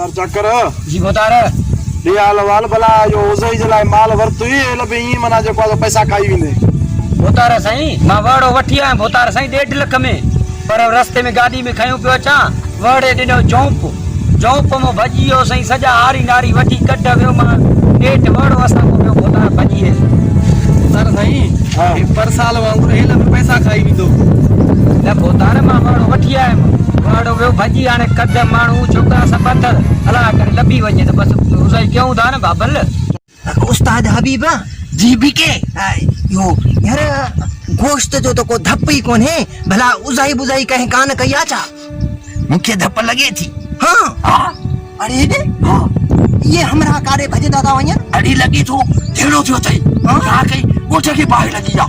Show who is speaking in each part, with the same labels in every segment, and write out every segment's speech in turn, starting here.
Speaker 1: यार चक्कर
Speaker 2: जी बोतार
Speaker 1: ये हाल वाल भला जो उजई जलाए माल वरतु ये लबे ई मना जो को पैसा खाई विंदे
Speaker 2: बोतार साईं मां वड़ो वठी आया बोतार साईं 1.5 लाख में पर रस्ते में गाड़ी में खयो पियो अचा वड़े दिनो जॉम्प मो भजियो साईं सजा हारी नारी वठी कढ वियो मां नेट वड़ो असा को पियो बोतार भजिए
Speaker 3: सर साईं पर साल वांगुर हेल में पैसा खाई विंदो
Speaker 2: न बोतार मां वड़ो वठी आया वड़ो वियो भजी हाने कढ माण्हू छोकरा सा पत्थर हला करे लबी वञे त बस उसाई क्यों था न बाबल
Speaker 4: उस्ताद हबीबा जी बीके यो यार गोश्त जो तो को धप ही कोन है भला उजाई बुजाई कहे कान कई आचा मुख्य धप लगे थी हाँ अरे ने हाँ ये हमरा कारे भजे दादा वञन
Speaker 5: अड़ी लगी तो ढेड़ो थियो थई का कई गोठे के बाहर लगी जा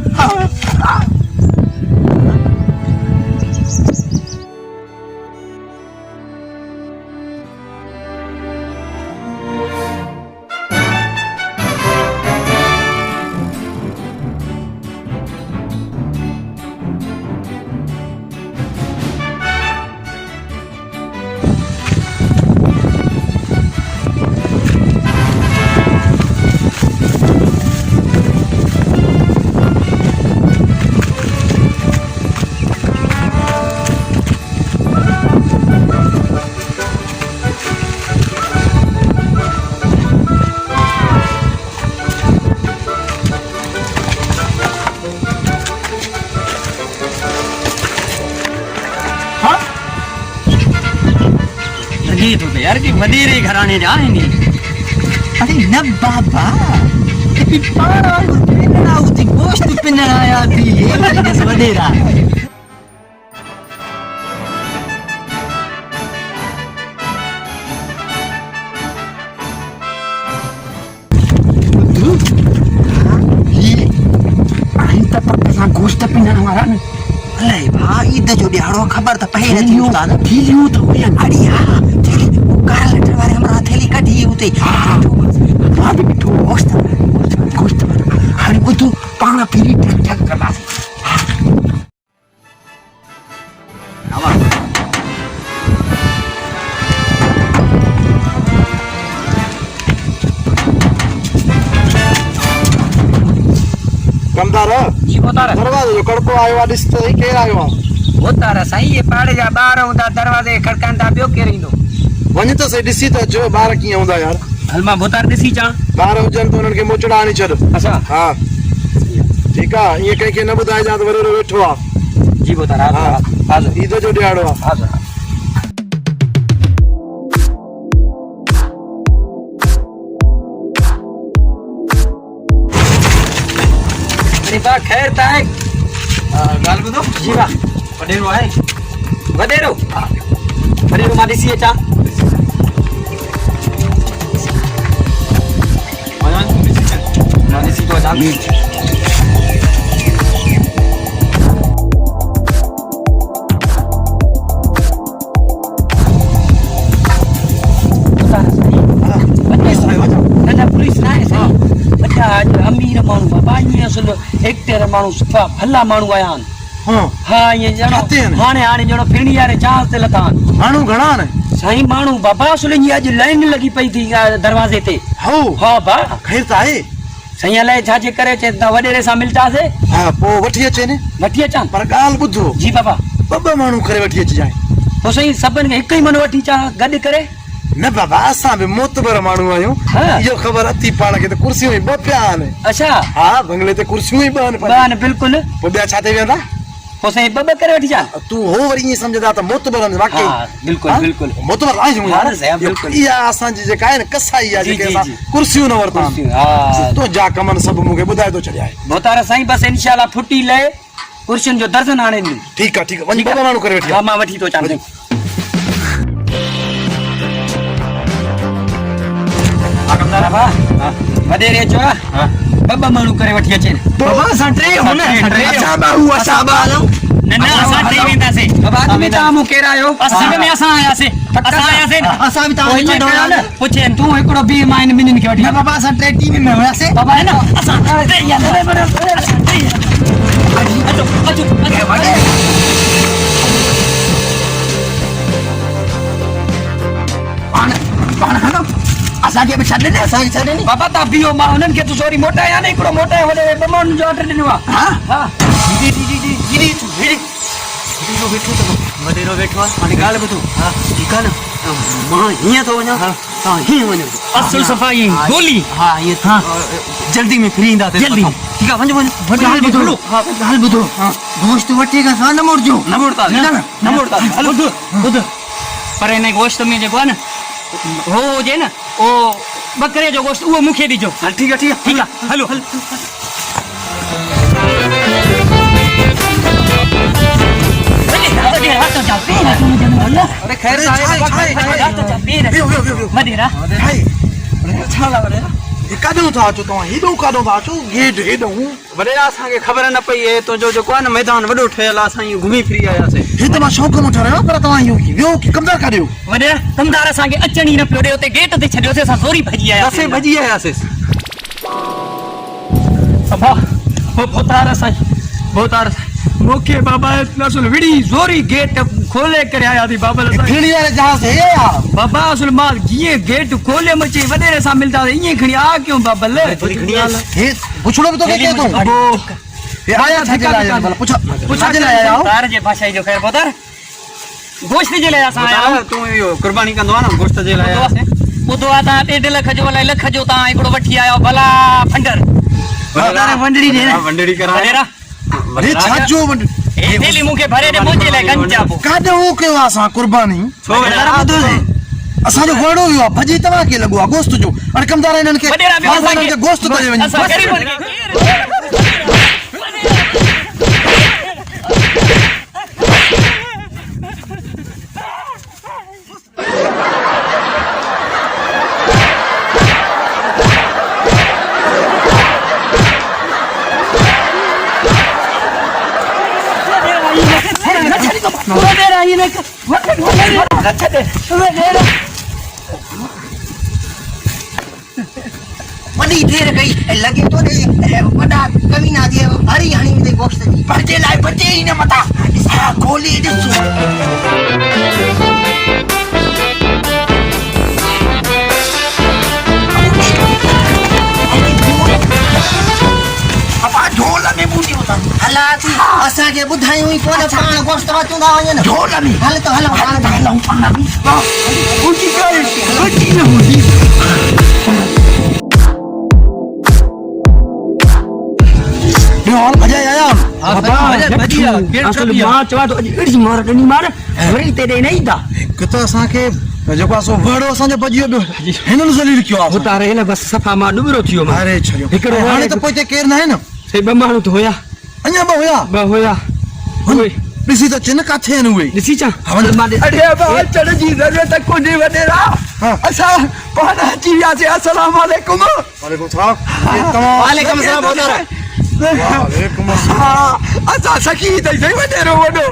Speaker 2: तो यार की वडीरे घराने जा है नी
Speaker 4: अरे न बाबा ये पारा पिनना उती गोश्त पिनना आया थी ये बस वडेरा
Speaker 5: गोश्त पिना हमारा न
Speaker 4: अरे भाई ईद जो ॾियारो ख़बर त पई नथी उस्ताद
Speaker 5: थीलियो तो या
Speaker 4: अड़िया थेली कार लटर वाले हमरा थेली कढी उते
Speaker 5: हां बिठो गोश्त हाणे बुधो पाण फिरी ठक करदा
Speaker 1: कमदार
Speaker 2: जी बोतार
Speaker 1: दरवाजे जो कड़को आयो आ दिसते ही केर आयो आ
Speaker 2: बोतार साईं ये पाड़े जा बार हुंदा दरवाजे खड़कांदा बियो केरिंदो
Speaker 1: वञ त सही ॾिसी त अचो ॿार कीअं हूंदा यार
Speaker 2: हल मां बोतार ॾिसी चा
Speaker 1: ॿार हुजनि त उन्हनि खे मोचड़ा आणी छॾ
Speaker 2: अच्छा
Speaker 1: हा ठीकु आहे ईअं कंहिंखे न ॿुधाइजां त वरी वेठो आहे
Speaker 2: जी बोतार
Speaker 1: हा
Speaker 2: हाज़िर
Speaker 1: ईद जो ॾियारो आहे
Speaker 2: हाज़िर अरे बा खैर ताए
Speaker 3: गाल बुधो
Speaker 2: जी बा
Speaker 3: वडेरो आहे
Speaker 2: वडेरो मां ॾिसी अचां मां ॾिसी तो अचां पुलिस ना है बच्चा अमीर माण्हू बाबा ईअं असुल हेक्टेयर माण्हू सुठा भला माण्हू आया आहिनि हाँ ये ॼणो हाणे ॼणो फिरणी वारे जहाज ते लथा आहिनि
Speaker 1: माण्हू घणा आहिनि
Speaker 2: साईं माण्हू बाबा असुल जी अॼु लाइन लॻी पई थी दरवाज़े ते
Speaker 1: हो
Speaker 2: हा बा
Speaker 1: खैर त आहे
Speaker 2: साईं अलाए छाजे करे चए त वॾेरे सां मिलतासीं
Speaker 1: हा पोइ वठी अचे न
Speaker 2: वठी अचां
Speaker 1: पर ॻाल्हि ॿुधो
Speaker 2: जी बाबा
Speaker 1: ॿ माण्हू करे वठी अचिजांइ
Speaker 2: पोइ साईं सभिनि खे हिकु ई मन वठी अचां गॾु करे
Speaker 1: न बाबा असां बि मोतबर माण्हू आहियूं
Speaker 2: हाँ।
Speaker 1: इहो ख़बर अथी पाण खे त कुर्सियूं ई ॿ पिया आहिनि
Speaker 2: अच्छा
Speaker 1: हा बंगले ते कुर्सियूं ई ॿ आहिनि
Speaker 2: बान बिल्कुलु
Speaker 1: पोइ ॿिया छा ते वेहंदा
Speaker 2: पोइ साईं ॿ करे वठी अचां
Speaker 1: तूं हो वरी ईअं सम्झंदा त मोतबर आहिनि वाकई
Speaker 2: हा बिल्कुलु बिल्कुलु
Speaker 1: मोतबर आहियूं
Speaker 2: हा,
Speaker 1: यार
Speaker 2: साईं, बिल्कुलु।
Speaker 1: इहा असांजी जेका आहे न कसाई आहे
Speaker 2: जी,
Speaker 1: जेके
Speaker 2: जी,
Speaker 1: असां
Speaker 2: जी।
Speaker 1: कुर्सियूं न वरिता आहिनि
Speaker 2: हा
Speaker 1: तुंहिंजा कमनि सभु मूंखे ॿुधाए थो छॾिया आहे
Speaker 2: बोतार साईं बसि इंशाल्लाह फुटी लहे कुर्सियुनि जो दर्जन आणे ॾिनी
Speaker 1: ठीकु आहे ठीकु आहे वञी ॿ माण्हू करे वठी
Speaker 2: हा मां वठी थो अचां बाबा वॾेरे अचो ॿ माण्हू करे वठी अचे
Speaker 4: बाबा असां टे हुन असां बाहू असां बालू
Speaker 2: न असां टे वेंदासीं बाबा अॼु में तव्हां मूं केरु आहियो असां में असां आयासीं
Speaker 4: असां बि तव्हां खे छॾो
Speaker 2: पुछे तूं हिकिड़ो बी मां इन ॿिन्हिनि खे वठी
Speaker 4: न बाबा असां टे टीम में हुयासीं
Speaker 2: बाबा है न असां
Speaker 5: पाण हलो असांखे बि छॾ ॾे
Speaker 4: असांखे छॾे नी
Speaker 2: बाबा तव्हां बीहो मां हुननि खे तूं सॉरी मोटाया न हिकिड़ो मोटाए वॾे ॿ माण्हुनि जो ऑर्डर ॾिनो आहे
Speaker 5: हा
Speaker 2: हा
Speaker 3: वॾेरो वेठो आहे हाणे ॻाल्हि ॿुधो हा ठीकु आहे न मां हीअं थो वञा तव्हां हीअं वञो
Speaker 2: असुल सफ़ाई गोली
Speaker 3: हा ईअं जल्दी में फ्री ईंदासीं
Speaker 2: जल्दी।
Speaker 3: ठीकु आहे वञो
Speaker 4: ॻाल्हि ॿुधो ॻाल्हि ॿुधो गोश्त वठी खां न मुड़जो
Speaker 3: न मोड़तासीं न मोड़तासीं हलो
Speaker 2: ॿुध पर हिन गोश्त में जेको आहे न हो हुजे न ओ बकरे जो गोश्त उहो मूंखे ॾिजो
Speaker 3: ठीकु आहे
Speaker 2: ठीकु आहे हलो हलो
Speaker 3: अरे खैर
Speaker 2: मदिरा
Speaker 1: काॾों था अचो तव्हां हेॾो काॾों था अचो गेट हेॾो
Speaker 3: वॾेरा असांखे ख़बर न पई हे तुंहिंजो जेको आहे न मैदान वॾो ठहियल आहे असां ईअं घुमी फिरी आयासीं
Speaker 1: हे त मां शौक़ में ठहियो पर तव्हां इहो की ॿियो की कमदार काॾियो
Speaker 2: वॾेरा कमदार असांखे अचण ई न पियो ॾे उते गेट ते छॾियोसीं असां ज़ोरी भॼी
Speaker 3: असां भॼी आयासीं
Speaker 2: अबा वो भोतार साईं मूंखे बाबा असुल विड़ी ज़ोरी गेट खोले करे आया थी बाबा
Speaker 1: फिरणी वारे जहाज हे या
Speaker 2: बाबा असुल मां जीअं गेट खोले मचे वॾेरे सां मिलंदा ईअं खणी आ क्यों बाबा ले
Speaker 1: हे पुछड़ो भी तो के तू हे आया छा जे लाए भला पुछा जे लाए आया हो
Speaker 2: तार जे भाषा जो ख़ैर बोतर गोश्त जे लाइ असां आया आहियूं
Speaker 3: तूं इहो कुर्बानी कंदो आहे न गोश्त जे लाइ
Speaker 2: ॿुधो आहे तव्हां 1.5 लख जो अलाए लख जो तव्हां हिकिड़ो वठी आया आहियो भला फंडर
Speaker 3: वंडड़ी ॾे वंडड़ी करा
Speaker 2: वॾेरा
Speaker 1: हे छा जो
Speaker 2: हे थैली मूंखे भरे ॾे मुंहिंजे लाइ गंजा पोइ
Speaker 1: काॾे हो कयो आहे असां कुर्बानी असांजो वड़ो वियो आहे भॼी तव्हां खे लॻो आहे गोश्त जो हाणे कमदार हिननि खे
Speaker 2: वॾेरा ॿियो
Speaker 1: हिननि खे गोश्त थो ॾे वञे
Speaker 2: असां ग़रीबनि खे
Speaker 4: वॾी देर कई लॻे थो ॾे वॾा कमीना जे हरी हणी मिले गोश्त जी
Speaker 5: भॼे लाइ भॼे ई न मता खोली ॾिसो अबा ढोल में बूटी होता
Speaker 4: हला थी असांखे ॿुधायूं ई कोन पाण गोश्त वठंदा वञनि
Speaker 5: ढोल में
Speaker 4: हल त हल पाण
Speaker 5: हलऊं पाण बि बूटी कई बूटी न बूटी
Speaker 1: हाल भॼाए आया
Speaker 2: असुल मां चवां थो अॼु अहिड़ी मार ॾिनी मार वरी ते ॾे न ईंदा
Speaker 1: हिकु त असांखे जेको आहे सो वड़ो असांजो भॼी वियो हिननि ज़लील कयो आहे
Speaker 2: उतारे न बसि सफ़ा मां ॾुबरो थी वियो मां
Speaker 1: अरे छॾियो
Speaker 2: हिकिड़ो
Speaker 1: हाणे त पोइ हिते केरु न आहे न
Speaker 2: से ॿ माण्हू त हुया
Speaker 1: अञा ॿ हुया
Speaker 2: उहे
Speaker 1: ॾिसी त चिन काथे आहिनि उहे
Speaker 2: ॾिसी चा
Speaker 1: वञ।
Speaker 2: मां
Speaker 5: अरे बाबा अचण जी ज़रूरत कोन्हे वॾेरा असां पाण अची वियासीं अस्सलाम वालेकुम
Speaker 1: वालेकुम सलाम
Speaker 2: वालेकुम सलाम
Speaker 1: वालेकुम
Speaker 5: असां सखी अथई साईं वॾेरो वॾो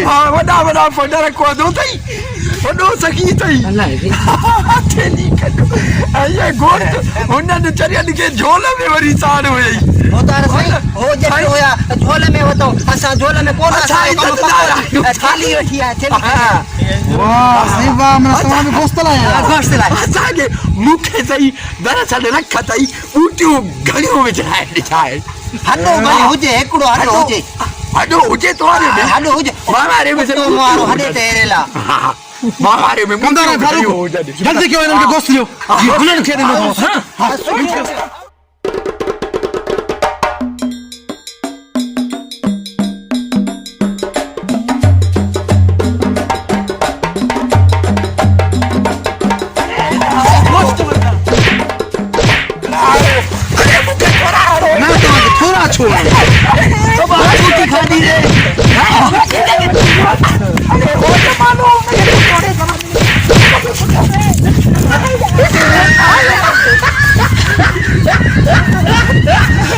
Speaker 5: हा वॾा वॾा फंडर कोदो अथई वॾो सखी अथई थैली कढो ऐं इहे गोश्त हुननि चरियनि खे झोल में वरी साड़ हुयई
Speaker 4: भोतार साईं हो जेको हुया झोल में वतो असां झोल में कोन
Speaker 5: असां इज़तदार आहियूं।
Speaker 4: थाली वठी आया थैली
Speaker 1: वाह साईं वाह माना तव्हां बि गोश्त लाइ आया
Speaker 4: गोश्त लाइ
Speaker 5: असांखे मूंखे सही दरअसल रख अथई ॿूटियूं घणियूं विझाए ॾिठाए
Speaker 4: हॾो भले हुजे हिकिड़ो हॾो हुजे
Speaker 5: हॾो हुजे तोरे में
Speaker 4: हॾो हुजे
Speaker 5: मावारे में
Speaker 4: तो मारो हॾे ते हेरेला
Speaker 5: मावारे में
Speaker 1: कमदार फारूक जल्दी कयो हिननि खे गोश्त ॾियो जी हुननि खे ॾिनो
Speaker 5: थोड़ा छोड़
Speaker 4: रोटी खाधी रे